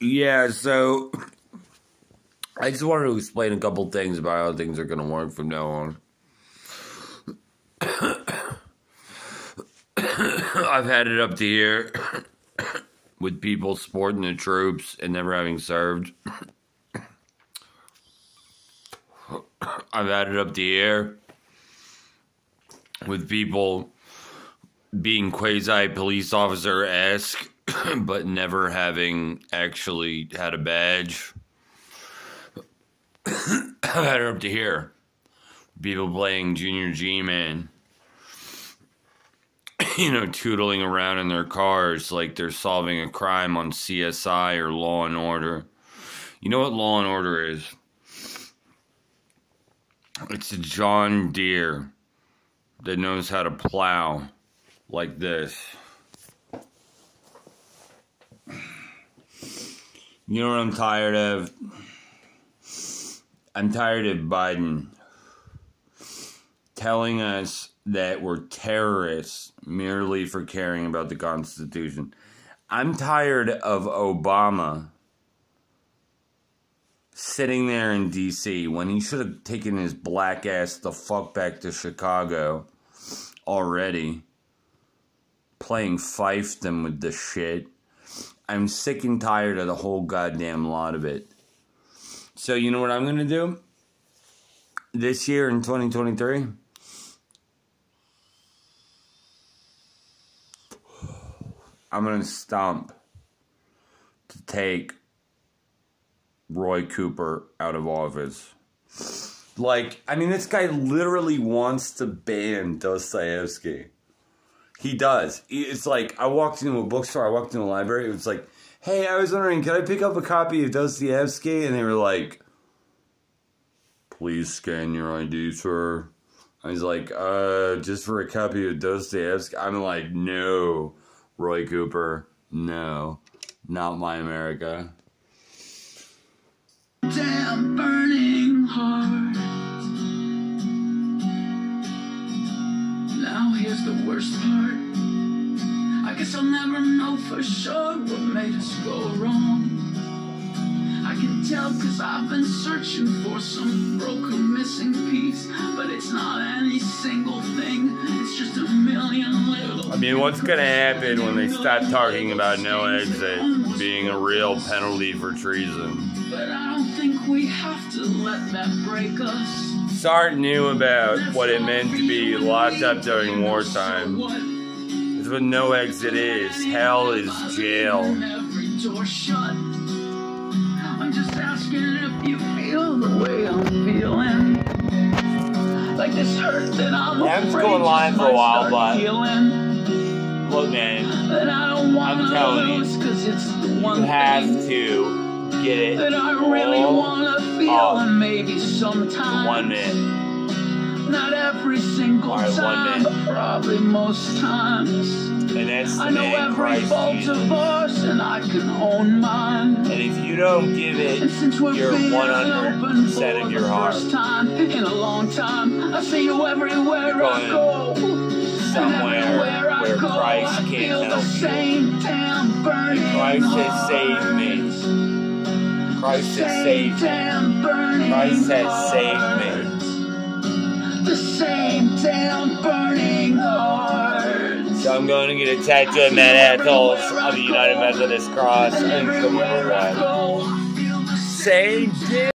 Yeah, so I just wanted to explain a couple things about how things are going to work from now on. I've had it up to here with people supporting the troops and never having served. I've had it up to here with people being quasi-police officer-esque, but never having actually had a badge. I've had it up to here. People playing Junior G-Man. Tootling around in their cars like they're solving a crime on CSI or Law and Order. You know what Law and Order is? It's a John Deere that knows how to plow like this. You know what I'm tired of? I'm tired of Biden telling us that we're terrorists merely for caring about the Constitution. I'm tired of Obama sitting there in D.C. when he should have taken his black ass the fuck back to Chicago already, playing fiefdom with the shit. I'm sick and tired of the whole goddamn lot of it. So you know what I'm going to do? This year in 2023? I'm going to stomp to take Roy Cooper out of office. This guy literally wants to ban Dostoevsky. He does. It's like, I walked into a bookstore, I walked into a library, it was like, hey, I was wondering, can I pick up a copy of Dostoevsky? And they were like, please scan your ID, sir. I was like, just for a copy of Dostoevsky? I'm like, no, Roy Cooper, no, not my America. Damn burning heart. Now here's the worst part. I guess I'll never know for sure what made us go wrong. I can tell cause I've been searching for some broken missing piece, but it's not any single thing, it's just a million little... What's gonna happen when they stop talking about no exit being a real penalty for treason? But I don't think we have to let that break us. Sartre knew about what it meant to be locked up during wartime. It's what no exit is. Hell is jail. Every door shut. I'm just asking if you feel the way I'm feeling. Like this hurt that I'm afraid going live for a while, but healing. Look, man, that I don't I'm telling you, it's the one you have thing to get it that I really want to feel, and maybe sometime. 1 minute. Not every single time, but probably most times. And that's the I know man, every Christ fault Jesus. of ours, and I can own mine. And if you don't give it your 100% of your heart, first time in a long time, I see you everywhere I go. Somewhere where Christ can't help you. Christ has saved me. Christ has saved me. Christ has saved me. The same damn burning heart. So I'm going to get a tattoo of Matt Athol's of the United Methodist Cross and some more. Same